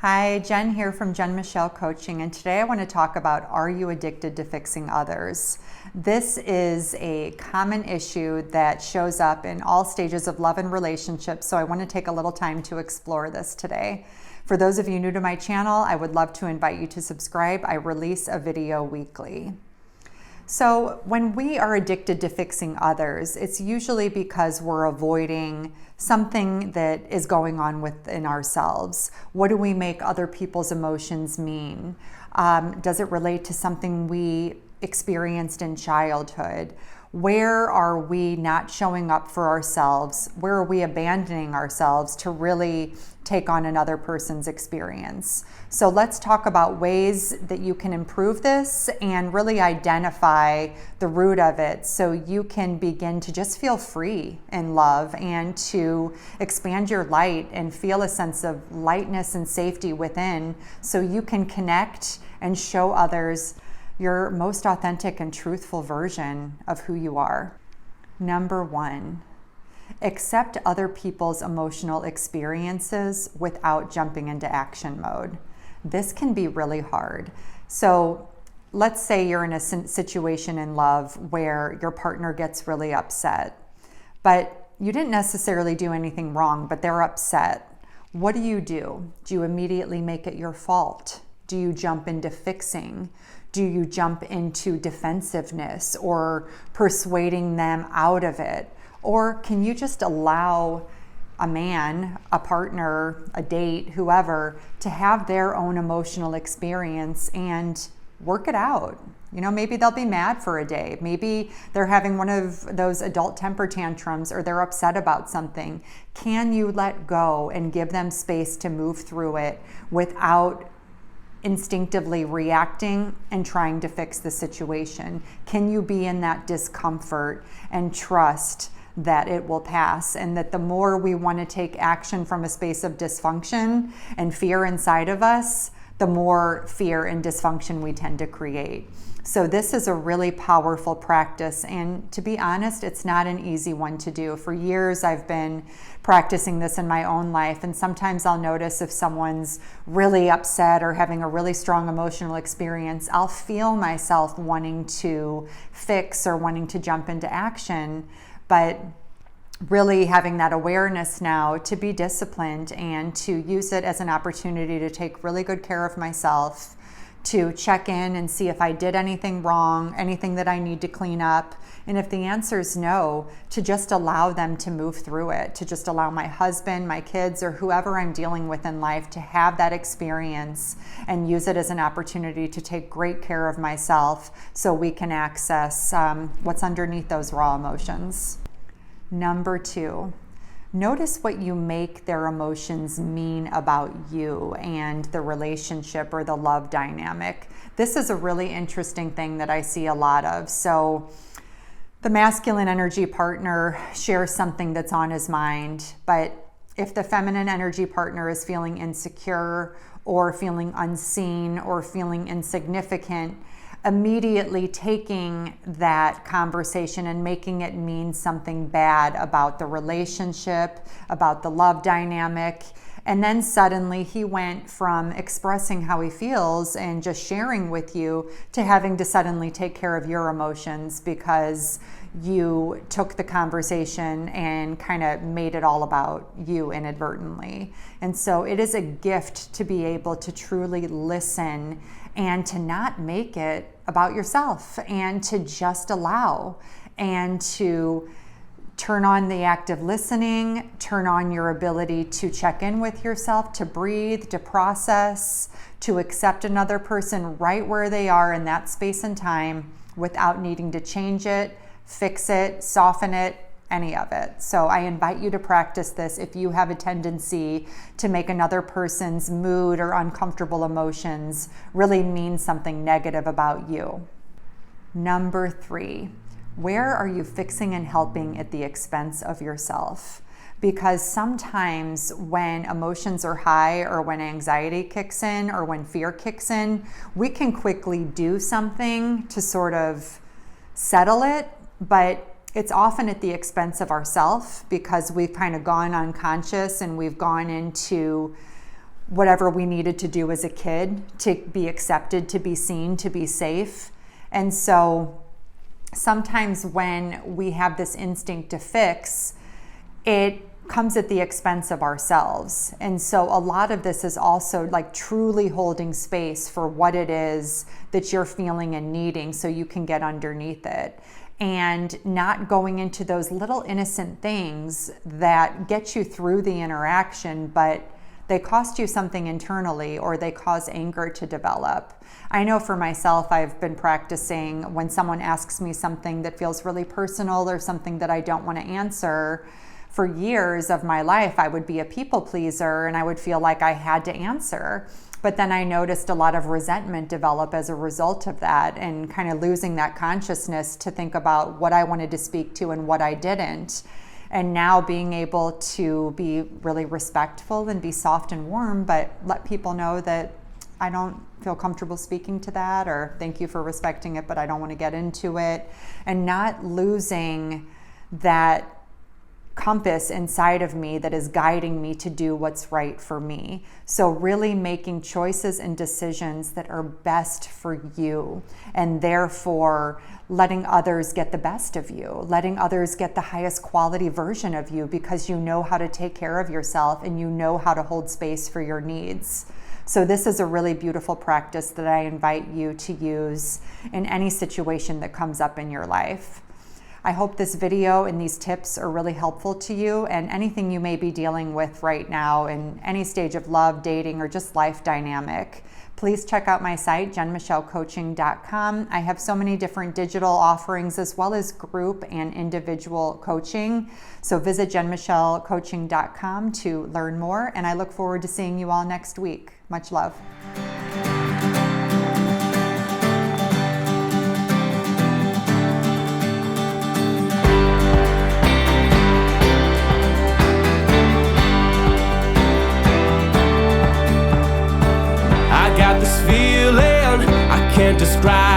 Hi, Jen here from Jen Michelle Coaching, and today I want to talk about, are you addicted to fixing others? This is a common issue that shows up in all stages of love and relationships, so I want to take a little time to explore this today. For those of you new to my channel, I would love to invite you to subscribe. I release a video weekly. So when we are addicted to fixing others, it's usually because we're avoiding something that is going on within ourselves. What do we make other people's emotions mean? Does it relate to something we experienced in childhood? Where are we not showing up for ourselves? Where are we abandoning ourselves to really take on another person's experience? So let's talk about ways that you can improve this and really identify the root of it so you can begin to just feel free in love and to expand your light and feel a sense of lightness and safety within so you can connect and show others your most authentic and truthful version of who you are. Number one, accept other people's emotional experiences without jumping into action mode. This can be really hard. So let's say you're in a situation in love where your partner gets really upset, but you didn't necessarily do anything wrong, but they're upset. What do? Do you immediately make it your fault? Do you jump into fixing? Do you jump into defensiveness or persuading them out of it? Or can you just allow a man, a partner, a date, whoever, to have their own emotional experience and work it out? You know, maybe they'll be mad for a day. Maybe they're having one of those adult temper tantrums or they're upset about something. Can you let go and give them space to move through it without instinctively reacting and trying to fix the situation? Can you be in that discomfort and trust that it will pass, and that the more we want to take action from a space of dysfunction and fear inside of us, the more fear and dysfunction we tend to create. So this is a really powerful practice, and to be honest, it's not an easy one to do. For years I've been practicing this in my own life, and sometimes I'll notice if someone's really upset or having a really strong emotional experience, I'll feel myself wanting to fix or wanting to jump into action, but really having that awareness now to be disciplined and to use it as an opportunity to take really good care of myself, to check in and see if I did anything wrong, anything that I need to clean up. And if the answer is no, to just allow them to move through it, to just allow my husband, my kids, or whoever I'm dealing with in life to have that experience and use it as an opportunity to take great care of myself so we can access what's underneath those raw emotions. Number two, notice what you make their emotions mean about you and the relationship or the love dynamic. This is a really interesting thing that I see a lot of. So the masculine energy partner shares something that's on his mind, but if the feminine energy partner is feeling insecure or feeling unseen or feeling insignificant, immediately taking that conversation and making it mean something bad about the relationship, about the love dynamic. And then suddenly he went from expressing how he feels and just sharing with you to having to suddenly take care of your emotions because you took the conversation and kind of made it all about you inadvertently. And so it is a gift to be able to truly listen and to not make it about yourself and to just allow and to turn on the active listening, turn on your ability to check in with yourself, to breathe, to process, to accept another person right where they are in that space and time without needing to change it, fix it, soften it, any of it. So I invite you to practice this if you have a tendency to make another person's mood or uncomfortable emotions really mean something negative about you. Number three, where are you fixing and helping at the expense of yourself? Because sometimes when emotions are high or when anxiety kicks in or when fear kicks in, we can quickly do something to sort of settle it, but it's often at the expense of ourselves because we've kind of gone unconscious and we've gone into whatever we needed to do as a kid to be accepted, to be seen, to be safe. And so sometimes when we have this instinct to fix, it comes at the expense of ourselves. And so a lot of this is also like truly holding space for what it is that you're feeling and needing so you can get underneath it. And not going into those little innocent things that get you through the interaction, but they cost you something internally, or they cause anger to develop. I know for myself, I've been practicing when someone asks me something that feels really personal or something that I don't want to answer. For years of my life, I would be a people pleaser and I would feel like I had to answer. But then I noticed a lot of resentment develop as a result of that, and kind of losing that consciousness to think about what I wanted to speak to and what I didn't. And now being able to be really respectful and be soft and warm, but let people know that I don't feel comfortable speaking to that, or thank you for respecting it, but I don't want to get into it. And not losing that compass inside of me that is guiding me to do what's right for me. So really making choices and decisions that are best for you, and therefore letting others get the best of you, letting others get the highest quality version of you, because you know how to take care of yourself and you know how to hold space for your needs. So this is a really beautiful practice that I invite you to use in any situation that comes up in your life. I hope this video and these tips are really helpful to you, and anything you may be dealing with right now in any stage of love, dating, or just life dynamic. Please check out my site, jenmichellecoaching.com. I have so many different digital offerings as well as group and individual coaching. So visit jenmichellecoaching.com to learn more, and I look forward to seeing you all next week. Much love. Got this feeling I can't describe.